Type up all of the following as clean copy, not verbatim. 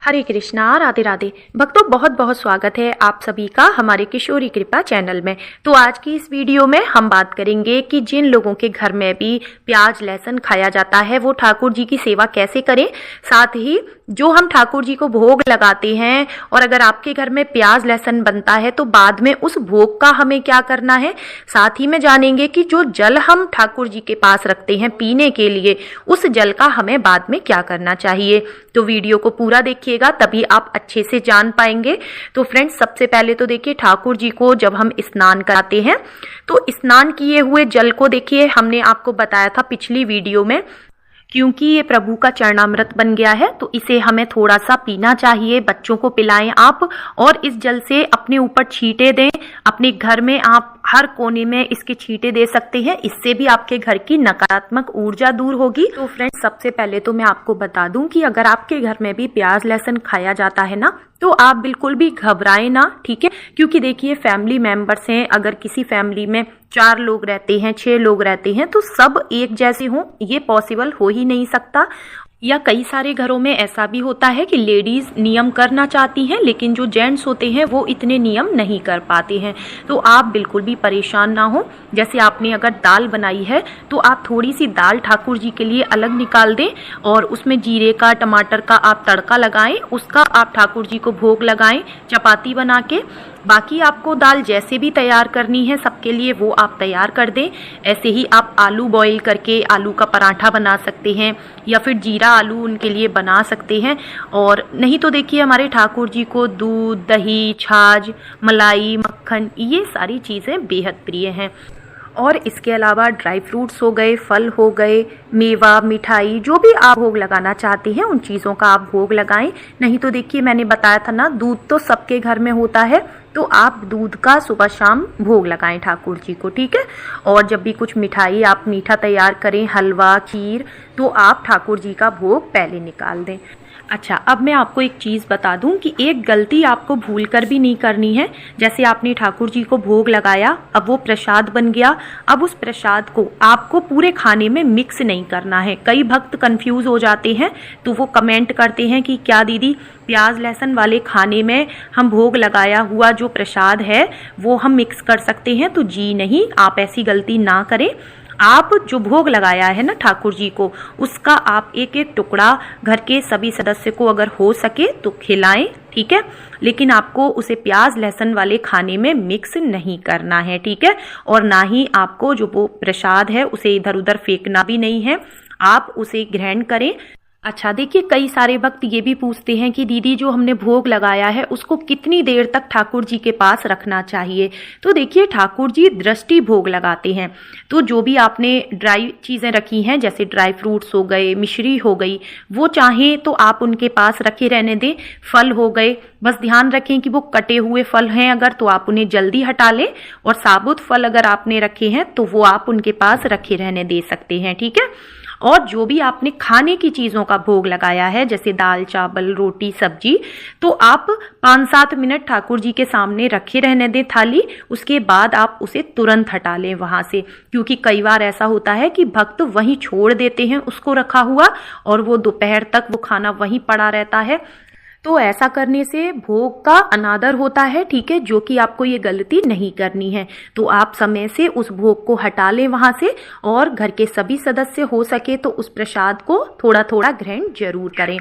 हरे कृष्णा, राधे राधे। भक्तों, बहुत बहुत स्वागत है आप सभी का हमारे किशोरी कृपा चैनल में। तो आज की इस वीडियो में हम बात करेंगे कि जिन लोगों के घर में भी प्याज लहसुन खाया जाता है वो ठाकुर जी की सेवा कैसे करें। साथ ही जो हम ठाकुर जी को भोग लगाते हैं और अगर आपके घर में प्याज लहसुन बनता है तो बाद में उस भोग का हमें क्या करना है। साथ ही में जानेंगे कि जो जल हम ठाकुर जी के पास रखते हैं पीने के लिए, उस जल का हमें बाद में क्या करना चाहिए। तो वीडियो को पूरा देखिएगा, तभी आप अच्छे से जान पाएंगे। तो फ्रेंड्स, सबसे पहले तो देखिए, ठाकुर जी को जब हम स्नान कराते हैं तो स्नान किए हुए जल को देखिए, हमने आपको बताया था पिछली वीडियो में, क्योंकि ये प्रभु का चरणामृत बन गया है तो इसे हमें थोड़ा सा पीना चाहिए। बच्चों को पिलाएं आप, और इस जल से अपने ऊपर छींटे दें। अपने घर में आप हर कोने में इसके छींटे दे सकते हैं, इससे भी आपके घर की नकारात्मक ऊर्जा दूर होगी। तो फ्रेंड्स, सबसे पहले तो मैं आपको बता दूं कि अगर आपके घर में भी प्याज लहसुन खाया जाता है ना, तो आप बिल्कुल भी घबराएं ना, ठीक है। क्योंकि देखिए, फैमिली मेंबर्स हैं, अगर किसी फैमिली में 4 लोग रहते हैं, 6 लोग रहते हैं, तो सब एक जैसे हों ये पॉसिबल हो ही नहीं सकता। या कई सारे घरों में ऐसा भी होता है कि लेडीज नियम करना चाहती हैं लेकिन जो जेंट्स होते हैं वो इतने नियम नहीं कर पाते हैं। तो आप बिल्कुल भी परेशान ना हो। जैसे आपने अगर दाल बनाई है तो आप थोड़ी सी दाल ठाकुर जी के लिए अलग निकाल दें और उसमें जीरे का, टमाटर का आप तड़का लगाएं, उसका आप ठाकुर जी को भोग लगाएं चपाती बना के। बाकी आपको दाल जैसे भी तैयार करनी है सबके लिए वो आप तैयार कर दें। ऐसे ही आप आलू बॉईल करके आलू का पराठा बना सकते हैं या फिर जीरा आलू उनके लिए बना सकते हैं। और नहीं तो देखिए, हमारे ठाकुर जी को दूध, दही, छाछ, मलाई, मक्खन, ये सारी चीज़ें बेहद प्रिय हैं। और इसके अलावा ड्राई फ्रूट्स हो गए, फल हो गए, मेवा, मिठाई, जो भी आप भोग लगाना चाहते हैं उन चीज़ों का आप भोग लगाएं। नहीं तो देखिए, मैंने बताया था ना, दूध तो सबके घर में होता है, तो आप दूध का सुबह शाम भोग लगाएं ठाकुर जी को, ठीक है। और जब भी कुछ मिठाई आप मीठा तैयार करें, हलवा, खीर, तो आप ठाकुर जी का भोग पहले निकाल दें। अच्छा, अब मैं आपको एक चीज़ बता दूं कि एक गलती आपको भूल कर भी नहीं करनी है। जैसे आपने ठाकुर जी को भोग लगाया, अब वो प्रसाद बन गया, अब उस प्रसाद को आपको पूरे खाने में मिक्स नहीं करना है। कई भक्त कंफ्यूज हो जाते हैं तो वो कमेंट करते हैं कि क्या दीदी, प्याज लहसुन वाले खाने में हम भोग लगाया हुआ जो प्रसाद है वो हम मिक्स कर सकते हैं। तो जी नहीं, आप ऐसी गलती ना करें। आप जो भोग लगाया है ना ठाकुर जी को, उसका आप एक एक टुकड़ा घर के सभी सदस्य को अगर हो सके तो खिलाएं, ठीक है। लेकिन आपको उसे प्याज लहसुन वाले खाने में मिक्स नहीं करना है, ठीक है। और ना ही आपको जो वो प्रसाद है उसे इधर उधर फेंकना भी नहीं है, आप उसे ग्रहण करें। अच्छा, देखिए, कई सारे भक्त ये भी पूछते हैं कि दीदी, जो हमने भोग लगाया है उसको कितनी देर तक ठाकुर जी के पास रखना चाहिए। तो देखिए, ठाकुर जी दृष्टि भोग लगाते हैं, तो जो भी आपने ड्राई चीज़ें रखी हैं जैसे ड्राई फ्रूट्स हो गए, मिश्री हो गई, वो चाहें तो आप उनके पास रखे रहने दें। फल हो गए, बस ध्यान रखें कि वो कटे हुए फल हैं अगर, तो आप उन्हें जल्दी हटा लें। और साबुत फल अगर आपने रखे हैं तो वो आप उनके पास रखे रहने दे सकते हैं, ठीक है। और जो भी आपने खाने की चीज़ों का भोग लगाया है जैसे दाल, चावल, रोटी, सब्जी, तो आप 5-7 मिनट ठाकुर जी के सामने रखे रहने दें थाली। उसके बाद आप उसे तुरंत हटा लें वहाँ से, क्योंकि कई बार ऐसा होता है कि भक्त वहीं छोड़ देते हैं उसको रखा हुआ और वो दोपहर तक वो खाना वहीं पड़ा रहता है। तो ऐसा करने से भोग का अनादर होता है, ठीक है, जो कि आपको ये गलती नहीं करनी है। तो आप समय से उस भोग को हटा लें वहां से, और घर के सभी सदस्य हो सके तो उस प्रसाद को थोड़ा थोड़ा ग्रहण जरूर करें।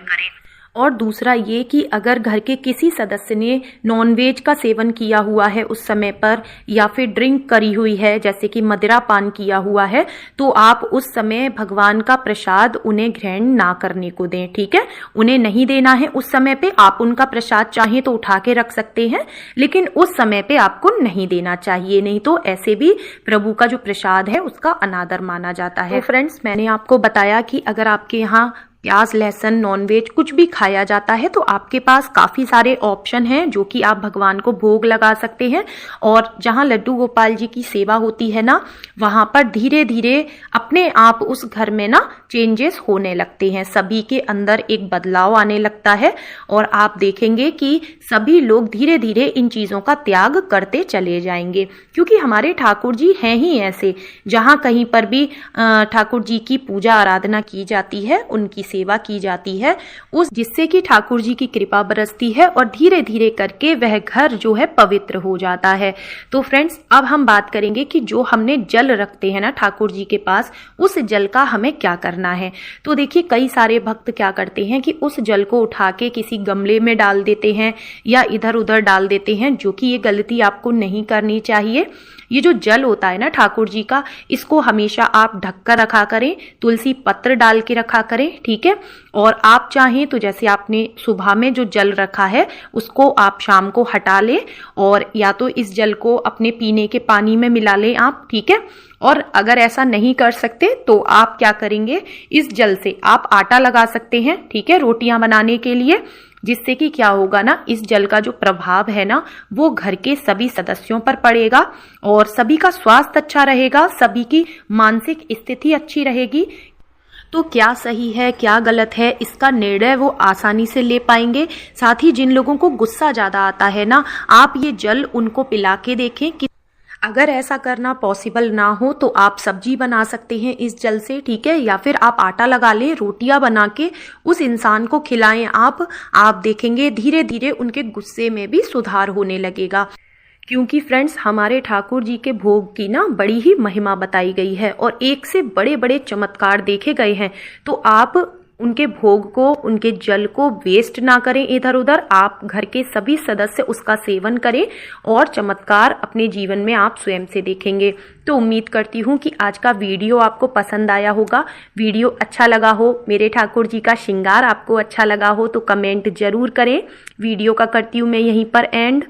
और दूसरा ये कि अगर घर के किसी सदस्य ने नॉनवेज का सेवन किया हुआ है उस समय पर, या फिर ड्रिंक करी हुई है जैसे कि मदिरा पान किया हुआ है, तो आप उस समय भगवान का प्रसाद उन्हें ग्रहण ना करने को दें, ठीक है। उन्हें नहीं देना है उस समय पे। आप उनका प्रसाद चाहें तो उठा के रख सकते हैं, लेकिन उस समय पे आपको नहीं देना चाहिए, नहीं तो ऐसे भी प्रभु का जो प्रसाद है उसका अनादर माना जाता है। तो फ्रेंड्स, मैंने आपको बताया कि अगर आपके यहाँ प्याज लहसुन नॉनवेज कुछ भी खाया जाता है तो आपके पास काफ़ी सारे ऑप्शन हैं जो कि आप भगवान को भोग लगा सकते हैं। और जहाँ लड्डू गोपाल जी की सेवा होती है ना, वहाँ पर धीरे धीरे अपने आप उस घर में ना चेंजेस होने लगते हैं, सभी के अंदर एक बदलाव आने लगता है। और आप देखेंगे कि सभी लोग धीरे धीरे इन चीज़ों का त्याग करते चले जाएंगे, क्योंकि हमारे ठाकुर जी हैं ही ऐसे। जहाँ कहीं पर भी ठाकुर जी की पूजा आराधना की जाती है, उनकी सेवा की जाती है उस जिससे कि ठाकुर जी की कृपा बरसती है और धीरे धीरे करके वह घर जो है पवित्र हो जाता है। तो फ्रेंड्स, अब हम बात करेंगे कि जो हमने जल रखते हैं ना ठाकुर जी के पास, उस जल का हमें क्या करना है। तो देखिए, कई सारे भक्त क्या करते हैं कि उस जल को उठा के किसी गमले में डाल देते हैं या इधर उधर डाल देते हैं, जो कि ये गलती आपको नहीं करनी चाहिए। ये जो जल होता है ना ठाकुर जी का, इसको हमेशा आप ढक कर रखा करें, तुलसी पत्र डाल के रखा करें, ठीक है। और आप चाहें तो जैसे आपने सुबह में जो जल रखा है उसको आप शाम को हटा लें और या तो इस जल को अपने पीने के पानी में मिला लें आप, ठीक है। और अगर ऐसा नहीं कर सकते तो आप क्या करेंगे, इस जल से आप आटा लगा सकते हैं, ठीक है, रोटियां बनाने के लिए, जिससे कि क्या होगा ना, इस जल का जो प्रभाव है ना वो घर के सभी सदस्यों पर पड़ेगा और सभी का स्वास्थ्य अच्छा रहेगा, सभी की मानसिक स्थिति अच्छी रहेगी। तो क्या सही है क्या गलत है इसका निर्णय वो आसानी से ले पाएंगे। साथ ही जिन लोगों को गुस्सा ज्यादा आता है ना, आप ये जल उनको पिला के देखें कि अगर ऐसा करना पॉसिबल ना हो तो आप सब्जी बना सकते हैं इस जल से, ठीक है, या फिर आप आटा लगा लें, रोटियां बना के उस इंसान को खिलाएं आप देखेंगे धीरे धीरे उनके गुस्से में भी सुधार होने लगेगा। क्योंकि फ्रेंड्स, हमारे ठाकुर जी के भोग की ना बड़ी ही महिमा बताई गई है और एक से बड़े बड़े चमत्कार देखे गए हैं। तो आप उनके भोग को, उनके जल को वेस्ट ना करें इधर उधर, आप घर के सभी सदस्य उसका सेवन करें और चमत्कार अपने जीवन में आप स्वयं से देखेंगे। तो उम्मीद करती हूँ कि आज का वीडियो आपको पसंद आया होगा। वीडियो अच्छा लगा हो, मेरे ठाकुर जी का श्रृंगार आपको अच्छा लगा हो तो कमेंट जरूर करें। वीडियो का करती हूँ मैं यहीं पर एंड।